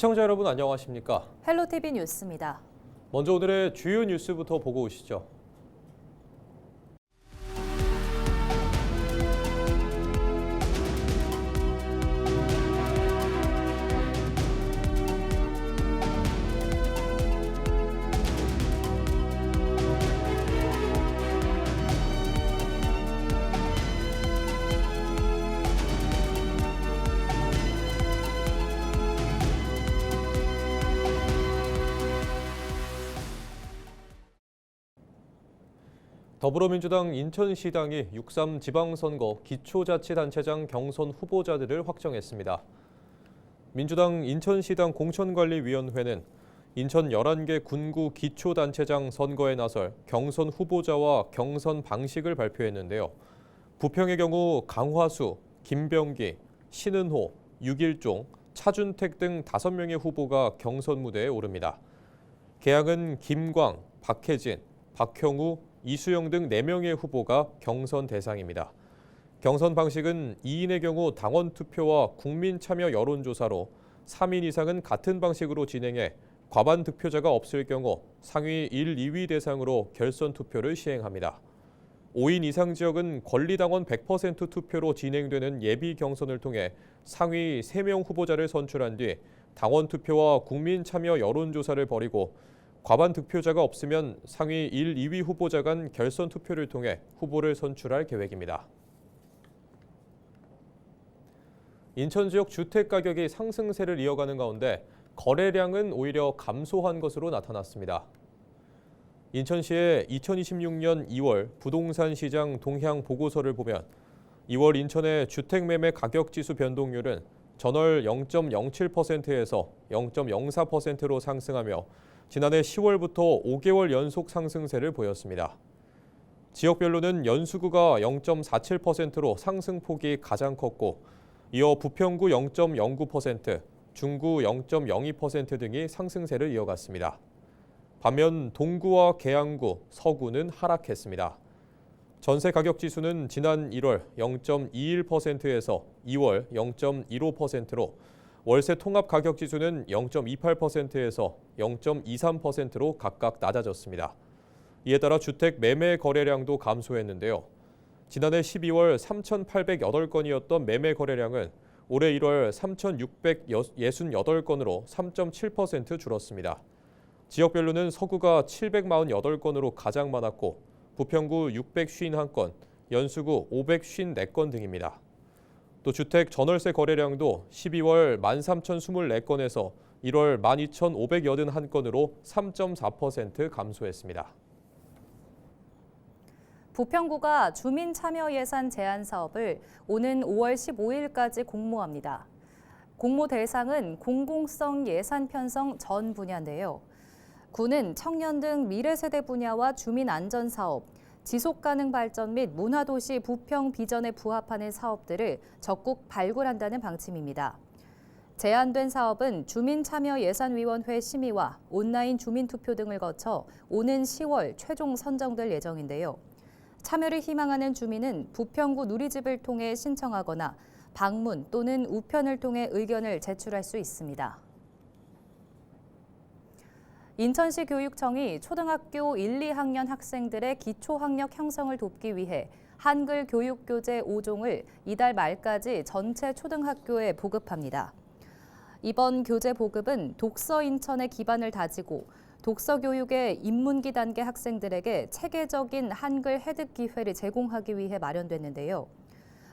시청자 여러분 안녕하십니까? 헬로티비 뉴스입니다. 먼저 오늘의 주요 뉴스부터 보고 오시죠. 더불어민주당 인천시당이 6.3 지방선거 기초자치단체장 경선 후보자들을 확정했습니다. 민주당 인천시당 공천관리위원회는 인천 11개 군구 기초단체장 선거에 나설 경선 후보자와 경선 방식을 발표했는데요. 부평의 경우 강화수, 김병기, 신은호, 유길종, 차준택 등 5명의 후보가 경선 무대에 오릅니다. 개항은 김광, 박혜진, 박형우, 이수영 등 4명의 후보가 경선 대상입니다. 경선 방식은 2인의 경우 당원 투표와 국민 참여 여론조사로 3인 이상은 같은 방식으로 진행해 과반 득표자가 없을 경우 상위 1, 2위 대상으로 결선 투표를 시행합니다. 5인 이상 지역은 권리당원 100% 투표로 진행되는 예비 경선을 통해 상위 3명 후보자를 선출한 뒤 당원 투표와 국민 참여 여론조사를 벌이고 과반 득표자가 없으면 상위 1, 2위 후보자 간 결선 투표를 통해 후보를 선출할 계획입니다. 인천 지역 주택 가격이 상승세를 이어가는 가운데 거래량은 오히려 감소한 것으로 나타났습니다. 인천시의 2026년 2월 부동산 시장 동향 보고서를 보면 2월 인천의 주택 매매 가격 지수 변동률은 전월 0.07%에서 0.04%로 상승하며 지난해 10월부터 5개월 연속 상승세를 보였습니다. 지역별로는 연수구가 0.47%로 상승폭이 가장 컸고 이어 부평구 0.09%, 중구 0.02% 등이 상승세를 이어갔습니다. 반면 동구와 계양구, 서구는 하락했습니다. 전세 가격 지수는 지난 1월 0.21%에서 2월 0.15%로 월세 통합 가격 지수는 0.28%에서 0.23%로 각각 낮아졌습니다. 이에 따라 주택 매매 거래량도 감소했는데요. 지난해 12월 3,808건이었던 매매 거래량은 올해 1월 3,668건으로 3.7% 줄었습니다. 지역별로는 서구가 748건으로 가장 많았고 부평구 651건, 연수구 554건 등입니다. 또 주택 전월세 거래량도 12월 13,024건에서 1월 12,581건으로 3.4% 감소했습니다. 부평구가 주민참여예산 제한 사업을 오는 5월 15일까지 공모합니다. 공모 대상은 공공성 예산 편성 전 분야인데요. 구는 청년 등 미래세대 분야와 주민안전사업, 지속가능 발전 및 문화도시 부평 비전에 부합하는 사업들을 적극 발굴한다는 방침입니다. 제안된 사업은 주민참여예산위원회 심의와 온라인 주민투표 등을 거쳐 오는 10월 최종 선정될 예정인데요. 참여를 희망하는 주민은 부평구 누리집을 통해 신청하거나 방문 또는 우편을 통해 의견을 제출할 수 있습니다. 인천시 교육청이 초등학교 1, 2학년 학생들의 기초학력 형성을 돕기 위해 한글 교육교재 5종을 이달 말까지 전체 초등학교에 보급합니다. 이번 교재 보급은 독서 인천의 기반을 다지고 독서 교육의 입문기 단계 학생들에게 체계적인 한글 해득 기회를 제공하기 위해 마련됐는데요.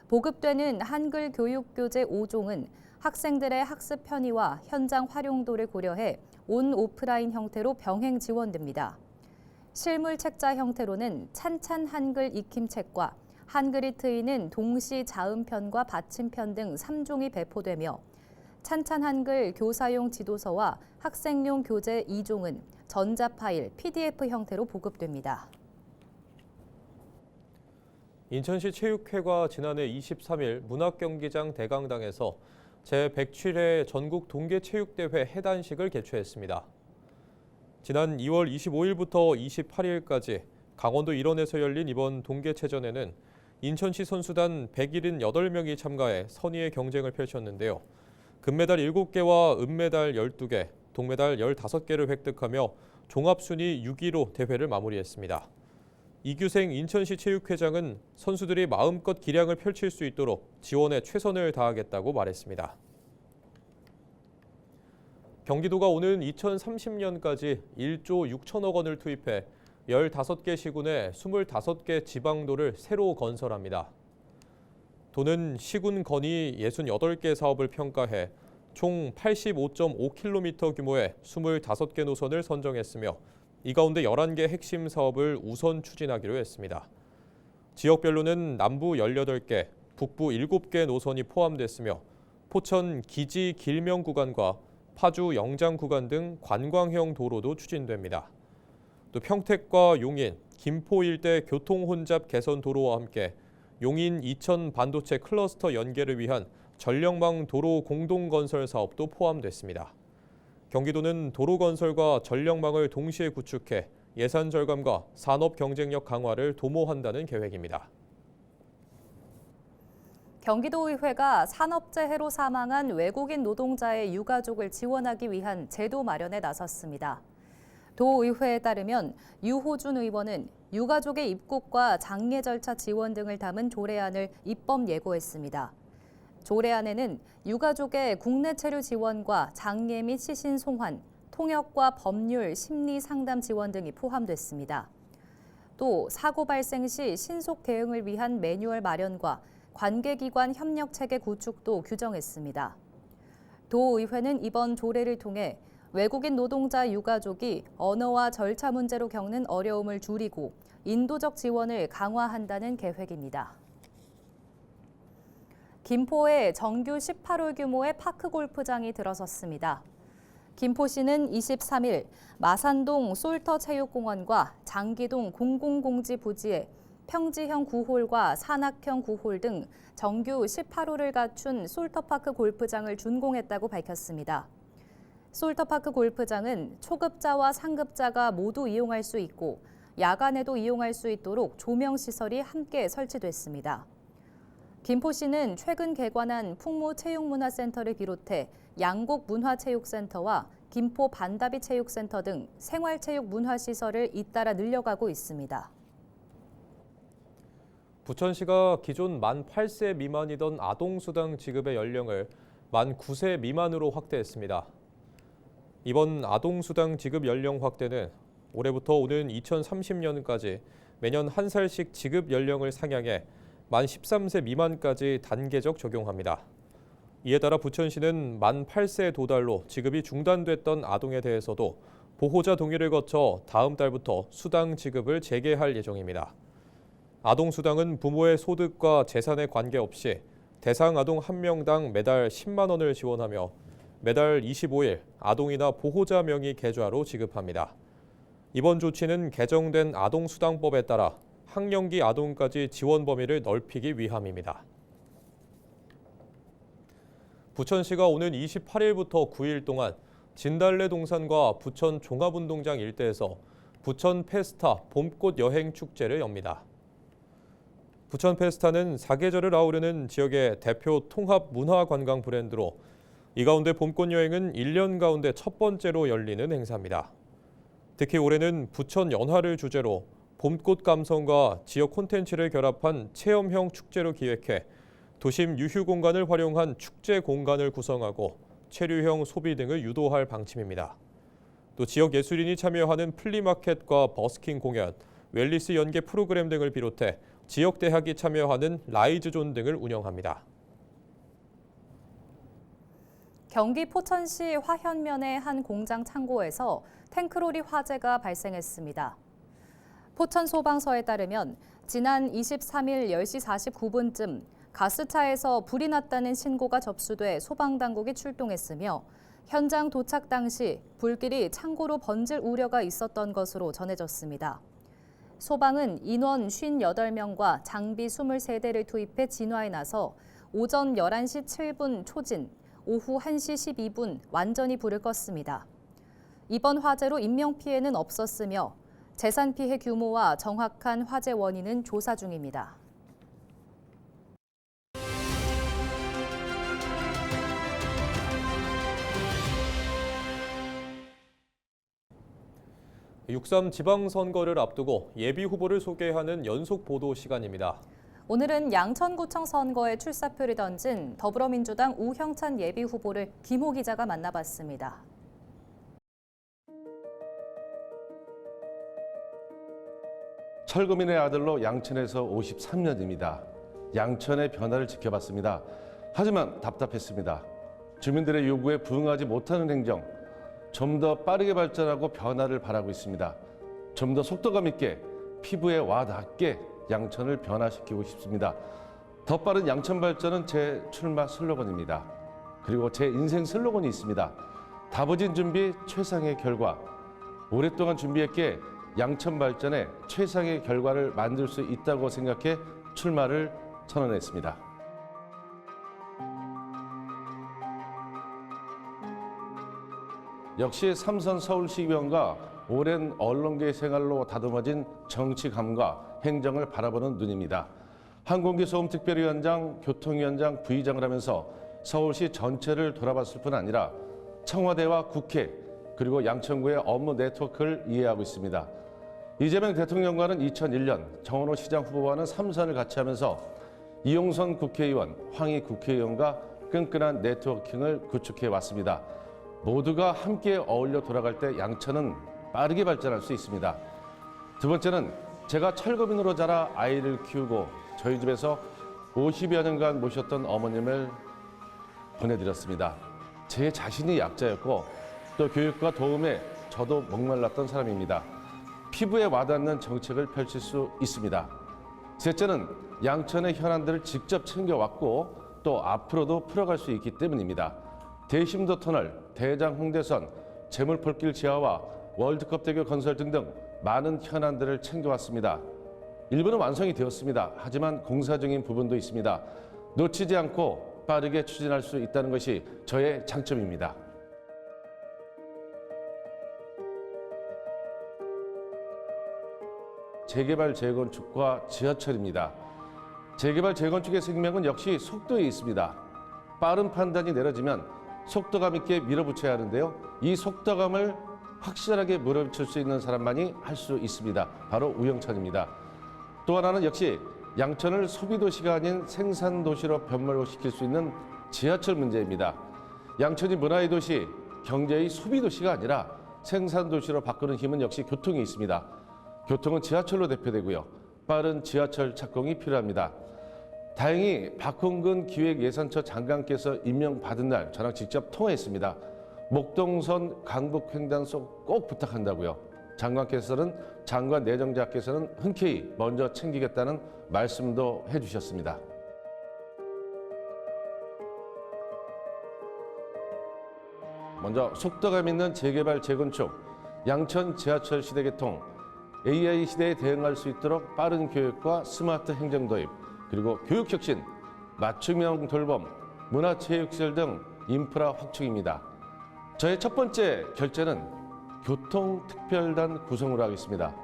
보급되는 한글 교육교재 5종은 학생들의 학습 편의와 현장 활용도를 고려해 온 오프라인 형태로 병행 지원됩니다. 실물 책자 형태로는 찬찬 한글 익힘책과 한글이 트이는 동시 자음편과 받침편 등 3종이 배포되며 찬찬 한글 교사용 지도서와 학생용 교재 2종은 전자파일, PDF 형태로 보급됩니다. 인천시 체육회가 지난해 23일 문학경기장 대강당에서 제107회 전국 동계체육대회 해단식을 개최했습니다. 지난 2월 25일부터 28일까지 강원도 일원에서 열린 이번 동계체전에는 인천시 선수단 178명이 참가해 선의의 경쟁을 펼쳤는데요. 금메달 7개와 은메달 12개, 동메달 15개를 획득하며 종합순위 6위로 대회를 마무리했습니다. 이규생 인천시 체육회장은 선수들이 마음껏 기량을 펼칠 수 있도록 지원에 최선을 다하겠다고 말했습니다. 경기도가 오는 2030년까지 1조 6천억 원을 투입해 15개 시군에 25개 지방도를 새로 건설합니다. 도는 시군 건의 68개 사업을 평가해 총 85.5km 규모의 25개 노선을 선정했으며 이 가운데 11개 핵심 사업을 우선 추진하기로 했습니다. 지역별로는 남부 18개, 북부 7개 노선이 포함됐으며 포천 기지 길명 구간과 파주 영장 구간 등 관광형 도로도 추진됩니다. 또 평택과 용인, 김포 일대 교통 혼잡 개선 도로와 함께 용인 이천 반도체 클러스터 연계를 위한 전력망 도로 공동 건설 사업도 포함됐습니다. 경기도는 도로 건설과 전력망을 동시에 구축해 예산 절감과 산업 경쟁력 강화를 도모한다는 계획입니다. 경기도의회가 산업재해로 사망한 외국인 노동자의 유가족을 지원하기 위한 제도 마련에 나섰습니다. 도의회에 따르면 유호준 의원은 유가족의 입국과 장례 절차 지원 등을 담은 조례안을 입법 예고했습니다. 조례안에는 유가족의 국내 체류 지원과 장례 및 시신 송환, 통역과 법률, 심리 상담 지원 등이 포함됐습니다. 또 사고 발생 시 신속 대응을 위한 매뉴얼 마련과 관계기관 협력 체계 구축도 규정했습니다. 도의회는 이번 조례를 통해 외국인 노동자 유가족이 언어와 절차 문제로 겪는 어려움을 줄이고 인도적 지원을 강화한다는 계획입니다. 김포에 정규 18홀 규모의 파크 골프장이 들어섰습니다. 김포시는 23일 마산동 솔터 체육공원과 장기동 공공공지 부지에 평지형 9홀과 산악형 9홀 등 정규 18홀을 갖춘 솔터파크 골프장을 준공했다고 밝혔습니다. 솔터파크 골프장은 초급자와 상급자가 모두 이용할 수 있고 야간에도 이용할 수 있도록 조명시설이 함께 설치됐습니다. 김포시는 최근 개관한 풍무체육문화센터를 비롯해 양곡문화체육센터와 김포 반다비 체육센터 등 생활체육 문화시설을 잇따라 늘려가고 있습니다. 부천시가 기존 만 8세 미만이던 아동수당 지급의 연령을 만 9세 미만으로 확대했습니다. 이번 아동수당 지급 연령 확대는 올해부터 오는 2030년까지 매년 한 살씩 지급 연령을 상향해 만 13세 미만까지 단계적 적용합니다. 이에 따라 부천시는 만 8세 도달로 지급이 중단됐던 아동에 대해서도 보호자 동의를 거쳐 다음 달부터 수당 지급을 재개할 예정입니다. 아동수당은 부모의 소득과 재산에 관계없이 대상 아동 1명당 매달 10만 원을 지원하며 매달 25일 아동이나 보호자 명의 계좌로 지급합니다. 이번 조치는 개정된 아동수당법에 따라 학령기 아동까지 지원 범위를 넓히기 위함입니다. 부천시가 오는 28일부터 9일 동안 진달래 동산과 부천 종합운동장 일대에서 부천 페스타 봄꽃 여행 축제를 엽니다. 부천 페스타는 사계절을 아우르는 지역의 대표 통합 문화 관광 브랜드로 이 가운데 봄꽃 여행은 1년 가운데 첫 번째로 열리는 행사입니다. 특히 올해는 부천 연화를 주제로 봄꽃 감성과 지역 콘텐츠를 결합한 체험형 축제로 기획해 도심 유휴 공간을 활용한 축제 공간을 구성하고 체류형 소비 등을 유도할 방침입니다. 또 지역 예술인이 참여하는 플리마켓과 버스킹 공연, 웰리스 연계 프로그램 등을 비롯해 지역 대학이 참여하는 라이즈존 등을 운영합니다. 경기 포천시 화현면의 한 공장 창고에서 탱크로리 화재가 발생했습니다. 포천 소방서에 따르면 지난 23일 10시 49분쯤 가스차에서 불이 났다는 신고가 접수돼 소방당국이 출동했으며 현장 도착 당시 불길이 창고로 번질 우려가 있었던 것으로 전해졌습니다. 소방은 인원 58명과 장비 23대를 투입해 진화에 나서 오전 11시 7분 초진, 오후 1시 12분 완전히 불을 껐습니다. 이번 화재로 인명피해는 없었으며 재산 피해 규모와 정확한 화재 원인은 조사 중입니다. 6.3 지방선거를 앞두고 예비 후보를 소개하는 연속 보도 시간입니다. 오늘은 양천구청 선거에 출사표를 던진 더불어민주당 우형찬 예비 후보를 김호 기자가 만나봤습니다. 철거민의 아들로 양천에서 53년입니다. 양천의 변화를 지켜봤습니다. 하지만 답답했습니다. 주민들의 요구에 부응하지 못하는 행정, 좀 더 빠르게 발전하고 변화를 바라고 있습니다. 좀 더 속도감 있게 피부에 와닿게 양천을 변화시키고 싶습니다. 더 빠른 양천 발전은 제 출마 슬로건입니다. 그리고 제 인생 슬로건이 있습니다. 다부진 준비 최상의 결과. 오랫동안 준비했기에 양천 발전에 최상의 결과를 만들 수 있다고 생각해 출마를 선언했습니다. 역시 삼선 서울시의원과 오랜 언론계 생활로 다듬어진 정치감과 행정을 바라보는 눈입니다. 한공기 소음 특별위원장, 교통위원장, 부의장을 하면서 서울시 전체를 돌아봤을 뿐 아니라 청와대와 국회 그리고 양천구의 업무 네트워크를 이해하고 있습니다. 이재명 대통령과는 2001년, 정원호 시장 후보와는 3선을 같이 하면서 이용선 국회의원, 황희 국회의원과 끈끈한 네트워킹을 구축해 왔습니다. 모두가 함께 어울려 돌아갈 때 양천은 빠르게 발전할 수 있습니다. 두 번째는 제가 철거민으로 자라 아이를 키우고 저희 집에서 50여 년간 모셨던 어머님을 보내드렸습니다. 제 자신이 약자였고 또 교육과 도움에 저도 목말랐던 사람입니다. 피부에 와닿는 정책을 펼칠 수 있습니다. 셋째는 양천의 현안들을 직접 챙겨왔고 또 앞으로도 풀어갈 수 있기 때문입니다. 대심도 터널, 대장 홍대선, 재물폴길 지하와 월드컵대교 건설 등등 많은 현안들을 챙겨왔습니다. 일부는 완성이 되었습니다. 하지만 공사 중인 부분도 있습니다. 놓치지 않고 빠르게 추진할 수 있다는 것이 저의 장점입니다. 재개발 재건축과 지하철입니다. 재개발 재건축의 생명은 역시 속도에 있습니다. 빠른 판단이 내려지면 속도감 있게 밀어붙여야 하는데요. 이 속도감을 확실하게 밀어붙일 수 있는 사람만이 할 수 있습니다. 바로 우형찬입니다. 또 하나는 역시 양천을 소비도시가 아닌 생산도시로 변모시킬 수 있는 지하철 문제입니다. 양천이 문화의 도시, 경제의 소비도시가 아니라 생산도시로 바꾸는 힘은 역시 교통이 있습니다. 교통은 지하철로 대표되고요. 빠른 지하철 착공이 필요합니다. 다행히 박홍근 기획예산처 장관께서 임명받은 날 저랑 직접 통화했습니다. 목동선 강북횡단속 꼭 부탁한다고요. 장관께서는 장관 내정자께서는 흔쾌히 먼저 챙기겠다는 말씀도 해주셨습니다. 먼저 속도감 있는 재개발 재건축, 양천 지하철 시대 개통, AI 시대에 대응할 수 있도록 빠른 교육과 스마트 행정 도입, 그리고 교육혁신, 맞춤형 돌봄, 문화체육시설 등 인프라 확충입니다. 저의 첫 번째 결제는 교통특별단 구성으로 하겠습니다.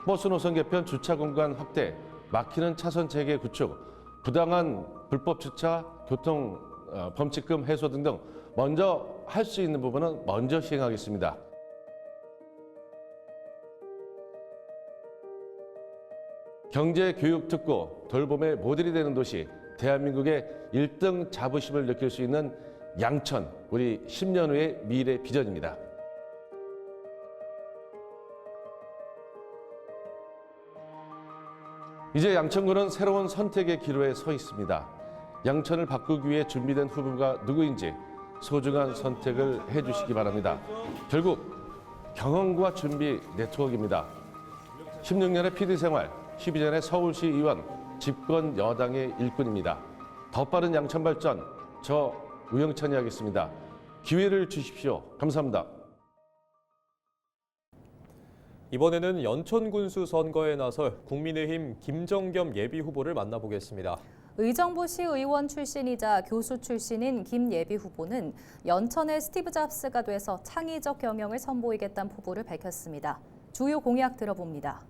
버스 노선 개편, 주차 공간 확대, 막히는 차선 체계 구축, 부당한 불법 주차, 교통 범칙금 해소 등등 먼저 할 수 있는 부분은 먼저 시행하겠습니다. 경제, 교육, 특구, 돌봄의 모델이 되는 도시, 대한민국의 1등 자부심을 느낄 수 있는 양천, 우리 10년 후의 미래 비전입니다. 이제 양천구는 새로운 선택의 기로에 서 있습니다. 양천을 바꾸기 위해 준비된 후보가 누구인지 소중한 선택을 해주시기 바랍니다. 결국 경험과 준비 네트워크입니다. 16년의 PD 생활, 12년의 서울시 의원, 집권 여당의 일꾼입니다. 더 빠른 양천 발전, 저 우형찬이 하겠습니다. 기회를 주십시오. 감사합니다. 이번에는 연천군수 선거에 나설 국민의힘 김정겸 예비후보를 만나보겠습니다. 의정부 시의원 출신이자 교수 출신인 김 예비 후보는 연천의 스티브 잡스가 돼서 창의적 경영을 선보이겠다는 포부를 밝혔습니다. 주요 공약 들어봅니다.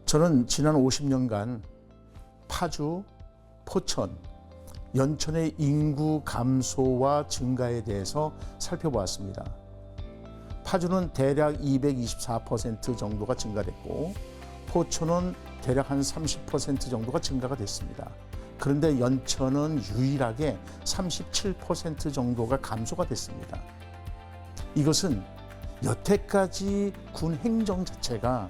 저는 지난 50년간 파주, 포천, 연천의 인구 감소와 증가에 대해서 살펴보았습니다. 파주는 대략 224% 정도가 증가됐고 포천은 대략 한 30% 정도가 증가가 됐습니다. 그런데 연천은 유일하게 37% 정도가 감소가 됐습니다. 이것은 여태까지 군 행정 자체가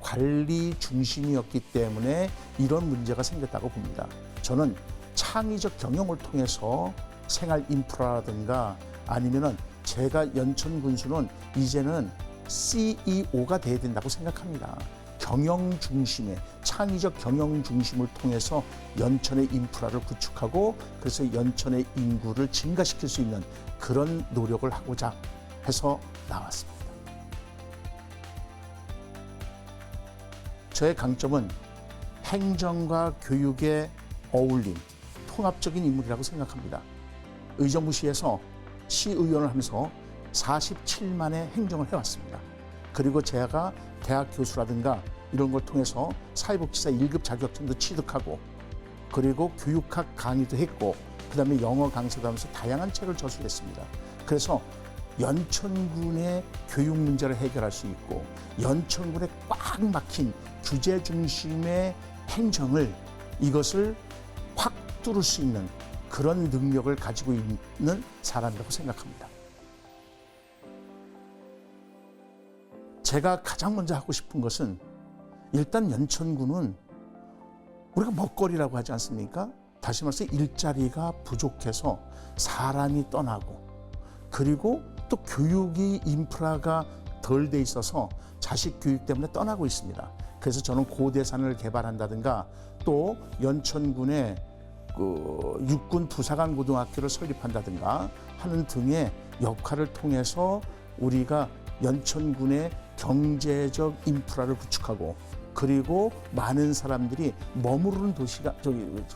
관리 중심이었기 때문에 이런 문제가 생겼다고 봅니다. 저는 창의적 경영을 통해서 생활 인프라라든가 아니면은 제가 연천 군수는 이제는 CEO가 돼야 된다고 생각합니다. 경영 중심의 창의적 경영 중심을 통해서 연천의 인프라를 구축하고 그래서 연천의 인구를 증가시킬 수 있는 그런 노력을 하고자 해서 나왔습니다. 저의 강점은 행정과 교육의 어울림, 통합적인 인물이라고 생각합니다. 의정부시에서 시의원을 하면서 47만의 행정을 해왔습니다. 그리고 제가 대학 교수라든가 이런 걸 통해서 사회복지사 1급 자격증도 취득하고 그리고 교육학 강의도 했고 그다음에 영어 강사도 하면서 다양한 책을 저술했습니다. 그래서 연천군의 교육 문제를 해결할 수 있고 연천군의 꽉 막힌 규제 중심의 행정을 이것을 확 뚫을 수 있는 그런 능력을 가지고 있는 사람이라고 생각합니다. 제가 가장 먼저 하고 싶은 것은 일단 연천군은 우리가 먹거리라고 하지 않습니까? 다시 말해서 일자리가 부족해서 사람이 떠나고 그리고 또 교육이 인프라가 덜 돼 있어서 자식 교육 때문에 떠나고 있습니다. 그래서 저는 고대산을 개발한다든가 또 연천군에 육군 부사관 고등학교를 설립한다든가 하는 등의 역할을 통해서 우리가 연천군의 경제적 인프라를 구축하고 그리고 많은 사람들이 머무르는 도시가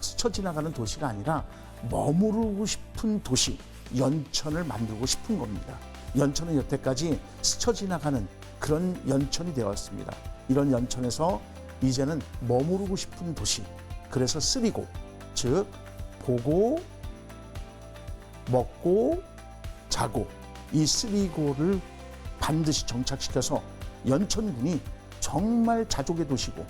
스쳐 지나가는 도시가 아니라 머무르고 싶은 도시 연천을 만들고 싶은 겁니다. 연천은 여태까지 스쳐 지나가는 그런 연천이 되었습니다. 이런 연천에서 이제는 머무르고 싶은 도시, 그래서 쓰리고, 즉 보고 먹고 자고 이 쓰리고를 반드시 정착시켜서 연천군이 정말 자족의 도시고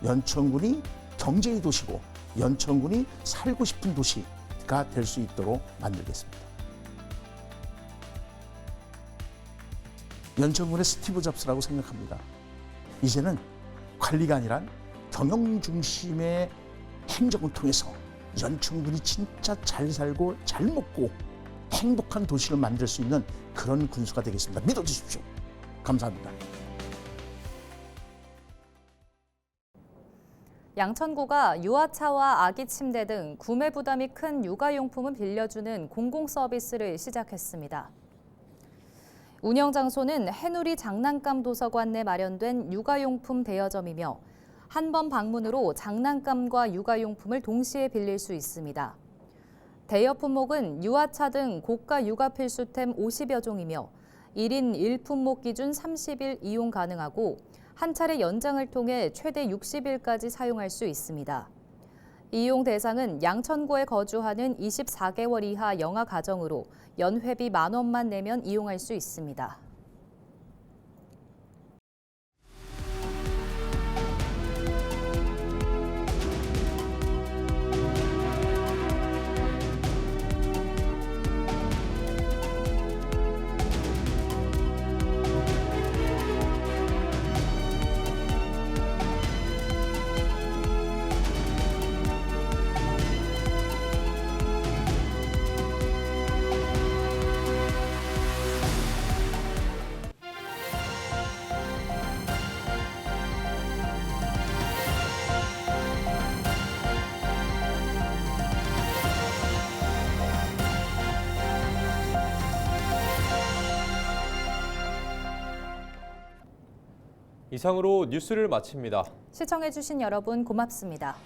연천군이 경제의 도시고 연천군이 살고 싶은 도시가 될 수 있도록 만들겠습니다. 연천군의 스티브 잡스라고 생각합니다. 이제는 관리가 아니라 경영 중심의 행정을 통해서 연천군이 진짜 잘 살고 잘 먹고 행복한 도시를 만들 수 있는 그런 군수가 되겠습니다. 믿어주십시오. 감사합니다. 양천구가 유아차와 아기 침대 등 구매 부담이 큰 육아용품을 빌려주는 공공 서비스를 시작했습니다. 운영 장소는 해누리 장난감 도서관 내 마련된 육아용품 대여점이며 한 번 방문으로 장난감과 육아용품을 동시에 빌릴 수 있습니다. 대여 품목은 유아차 등 고가 육아 필수템 50여 종이며 1인 1품목 기준 30일 이용 가능하고 한 차례 연장을 통해 최대 60일까지 사용할 수 있습니다. 이용 대상은 양천구에 거주하는 24개월 이하 영아 가정으로 연회비 10,000원만 내면 이용할 수 있습니다. 이상으로 뉴스를 마칩니다. 시청해주신 여러분 고맙습니다.